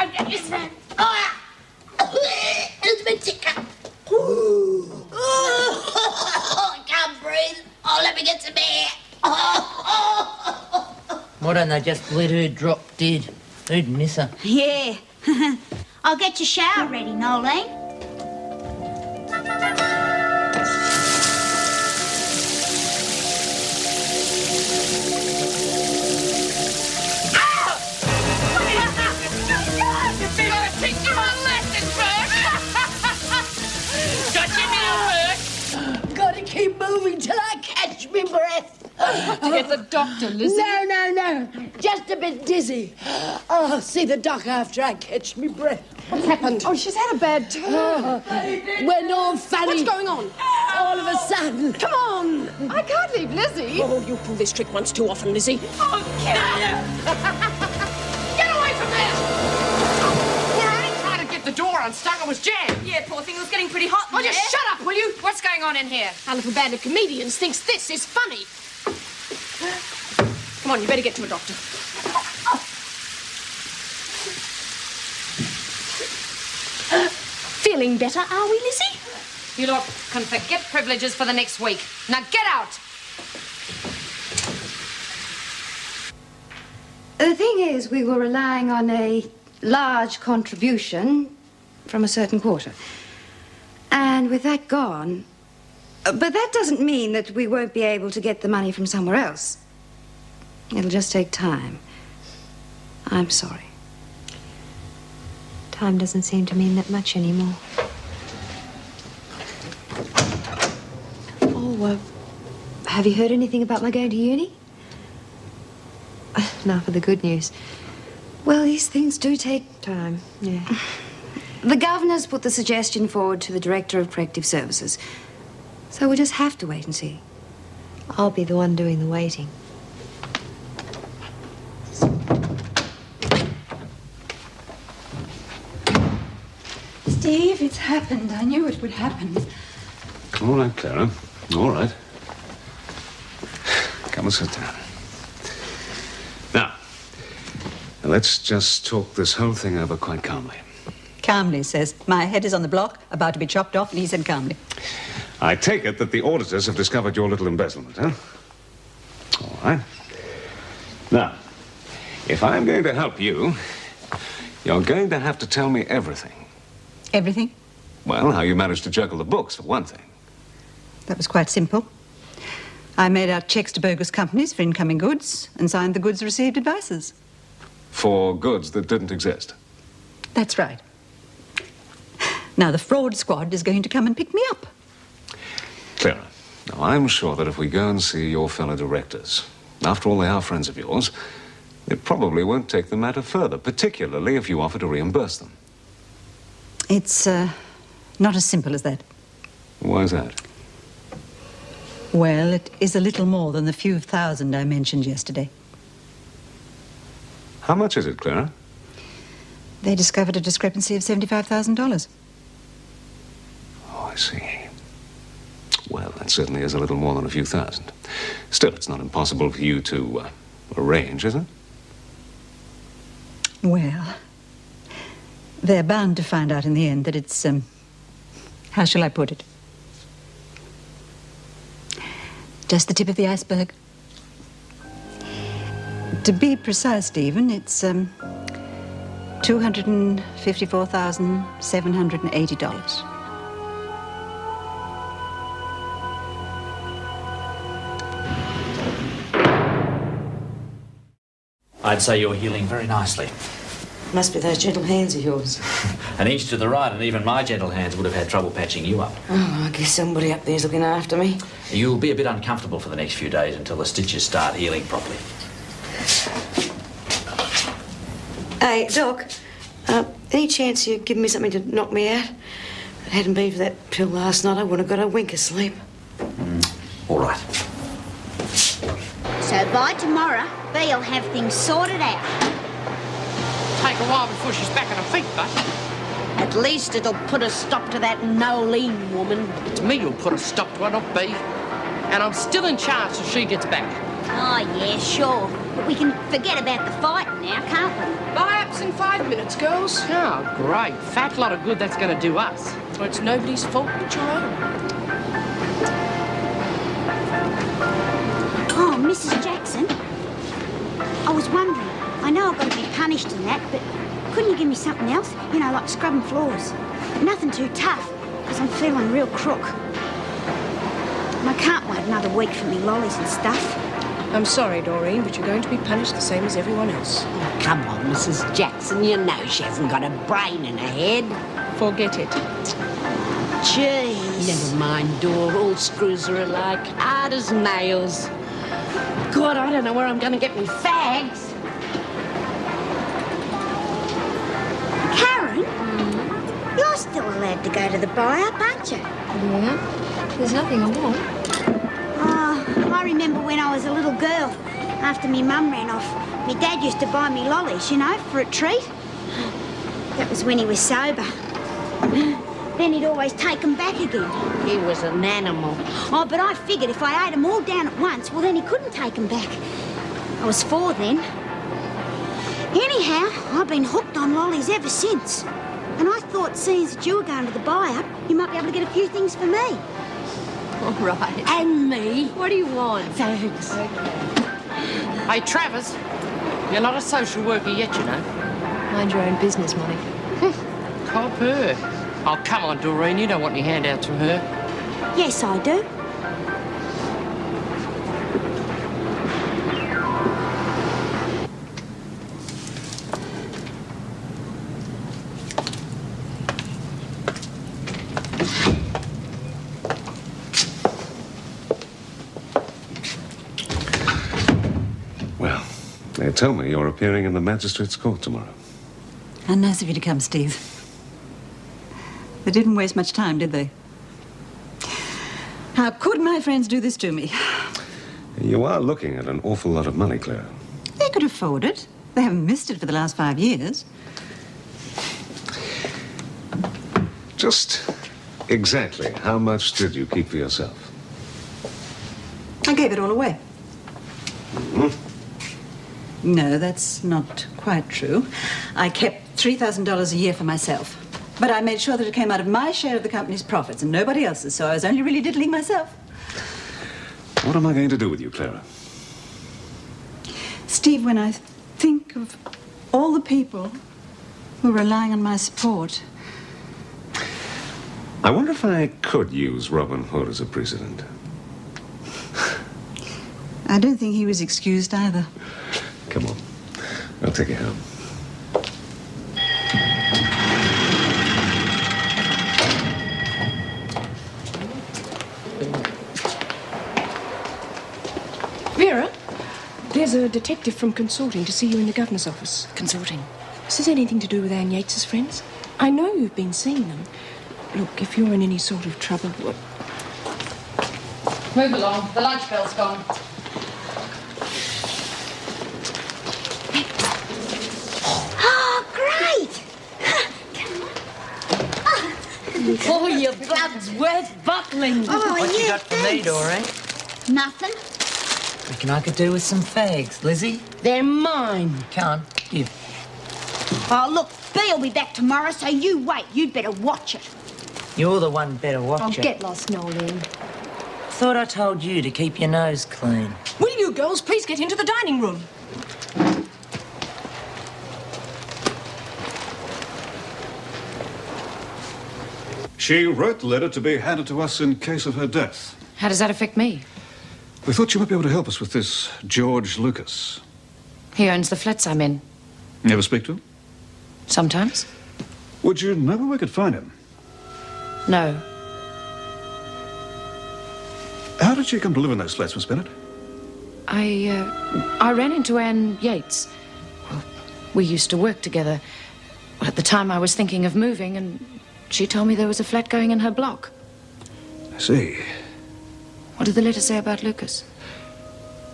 I'll get this man. It's been ticker. I can't breathe. Oh, let me get some air. Why don't they just let her drop dead? Who'd miss her? Yeah. I'll get your shower ready, Nolene. Gotta keep moving till I catch me breath. To get the doctor, Lizzie. No. Just a bit dizzy. I'll see the doc after I catch me breath. What's happened? Oh, she's had a bad turn. Went all funny. What's going on? All of a sudden. Come on. I can't leave Lizzie. Oh, you pull this trick once too often, Lizzie. Oh, get away from there! We're only trying to get the door unstuck. It was jammed. Yeah, poor thing, it was getting pretty hot in Oh, there. just shut up, will you? What's going on in here? Our little band of comedians thinks this is funny. Come on, you better get to a doctor. Feeling better, are we, Lizzie? You lot can forget privileges for the next week. Now get out! The thing is, we were relying on a large contribution from a certain quarter. And with that gone... But that doesn't mean that we won't be able to get the money from somewhere else. It'll just take time. I'm sorry. Time doesn't seem to mean that much anymore. Oh, have you heard anything about my going to uni? Now for the good news. Well, these things do take... Time, yeah. The governor's put the suggestion forward to the Director of Corrective Services. So we'll just have to wait and see. I'll be the one doing the waiting. Steve, it's happened. I knew it would happen. All right, Clara. All right. Come and sit down. Now, let's just talk this whole thing over quite calmly. Calmly says, my head is on the block, about to be chopped off, and he said calmly. I take it that the auditors have discovered your little embezzlement, huh? All right. Now, if I'm going to help you, you're going to have to tell me everything. Everything? Well, how you managed to juggle the books, for one thing. That was quite simple. I made out checks to bogus companies for incoming goods and signed the goods received advices. For goods that didn't exist? That's right. Now, the fraud squad is going to come and pick me up. Clara, now I'm sure that if we go and see your fellow directors, after all they are friends of yours, they probably won't take the matter further, particularly if you offer to reimburse them. It's not as simple as that. Why is that? Well, it is a little more than the few thousand I mentioned yesterday. How much is it, Clara? They discovered a discrepancy of $75,000. Oh, I see. Well, that certainly is a little more than a few thousand. Still, it's not impossible for you to arrange, is it? Well, they're bound to find out in the end that it's, how shall I put it? Just the tip of the iceberg. To be precise, Stephen, it's, $254,780. I'd say you're healing very nicely. Must be those gentle hands of yours. An inch to the right, and even my gentle hands would have had trouble patching you up. Oh, I guess somebody up there's looking after me. You'll be a bit uncomfortable for the next few days until the stitches start healing properly. Hey, Doc, any chance you'd give me something to knock me out? If it hadn't been for that pill last night, I wouldn't have got a wink of sleep. All right. So by tomorrow, Bee'll have things sorted out. Take a while before she's back on her feet, but... At least it'll put a stop to that Nolene woman. It's me who'll put a stop to her, not Bee. And I'm still in charge till she gets back. Oh, yeah, sure. But we can forget about the fighting now, can't we? Buy-ups in 5 minutes, girls. Oh, great. Fat lot of good that's going to do us. Well, it's nobody's fault but your own. Oh, Mrs. Jackson. I was wondering, I know I've got to be punished and that, but couldn't you give me something else? You know, like scrubbing floors. Nothing too tough, because I'm feeling real crook. And I can't wait another week for me lollies and stuff. I'm sorry, Doreen, but you're going to be punished the same as everyone else. Oh, come on, Mrs. Jackson. You know she hasn't got a brain in her head. Forget it. Jeez. Never mind, Dor. All screws are alike. Hard as nails. God, I don't know where I'm going to get me fags. Karen, you're still allowed to go to the buy-up, aren't you? Yeah. There's nothing I want. Oh, I remember when I was a little girl, after me mum ran off, me dad used to buy me lollies, you know, for a treat. That was when he was sober. Then he'd always take them back again. He was an animal. Oh, but I figured if I ate them all down at once, well, then he couldn't take them back. I was 4 then. Anyhow, I've been hooked on lollies ever since. And I thought, seeing as that you were going to the buy-up, you might be able to get a few things for me. All right. And me. What do you want? Thanks. Hey, Travers, you're not a social worker yet, you know. Mind your own business, Monica. Cop her. Oh, come on, Doreen, you don't want any handouts from her. Yes, I do. Well, they tell me you're appearing in the magistrate's court tomorrow. How nice of you to come, Steve. They didn't waste much time, did they? How could my friends do this to me? You are looking at an awful lot of money, Clara. They could afford it. They haven't missed it for the last 5 years. Just exactly how much did you keep for yourself? I gave it all away. Mm-hmm. No, that's not quite true. I kept $3,000 a year for myself. But I made sure that it came out of my share of the company's profits and nobody else's, so I was only really diddling myself. What am I going to do with you, Clara? Steve, when I think of all the people who are relying on my support... I wonder if I could use Robin Hood as a precedent. I don't think he was excused either. Come on. I'll take you home. Vera, there's a detective from Consorting to see you in the governor's office. Consorting? Is this anything to do with Anne Yates's friends? I know you've been seeing them. Look, if you're in any sort of trouble... Well... Move along. The lunch bell's gone. Oh, great! Oh, your blood's worth bottling. Oh, What you yeah, got for me, Doreen? Nothing. Reckon I could do with some fags, Lizzie? They're mine. Can't. Give. Oh, look, Bee'll be back tomorrow, so you wait. You'd better watch it. You're the one better watch Oh, it. get lost, Nolene. Thought I told you to keep your nose clean. Will you girls please get into the dining room? She wrote the letter to be handed to us in case of her death. How does that affect me? We thought you might be able to help us with this George Lucas. He owns the flats I'm in. You ever speak to him? Sometimes. Would you know where we could find him? No. How did she come to live in those flats, Miss Bennett? I ran into Anne Yates. Well, we used to work together. At the time, I was thinking of moving, and she told me there was a flat going in her block. I see. What did the letter say about Lucas?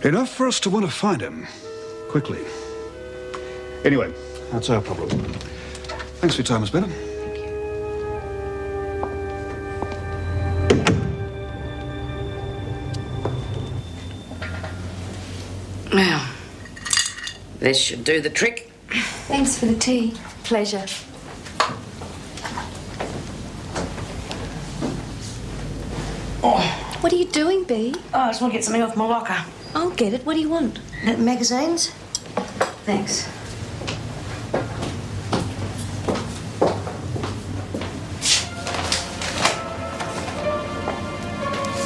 Enough for us to want to find him. Quickly. Anyway, that's our problem. Thanks for your time, Miss Bennett. Now, This should do the trick. Thanks for the tea. Pleasure. Oh. What are you doing, Bea? Oh, I just want to get something off my locker. I'll get it. What do you want? Magazines? Thanks.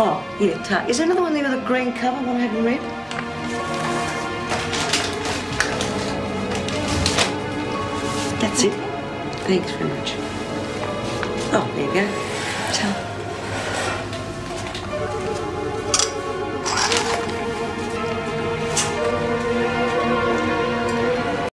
Oh, here, is there another one there with a green cover, one I haven't read? That's it. Thanks very much. Oh, there you go.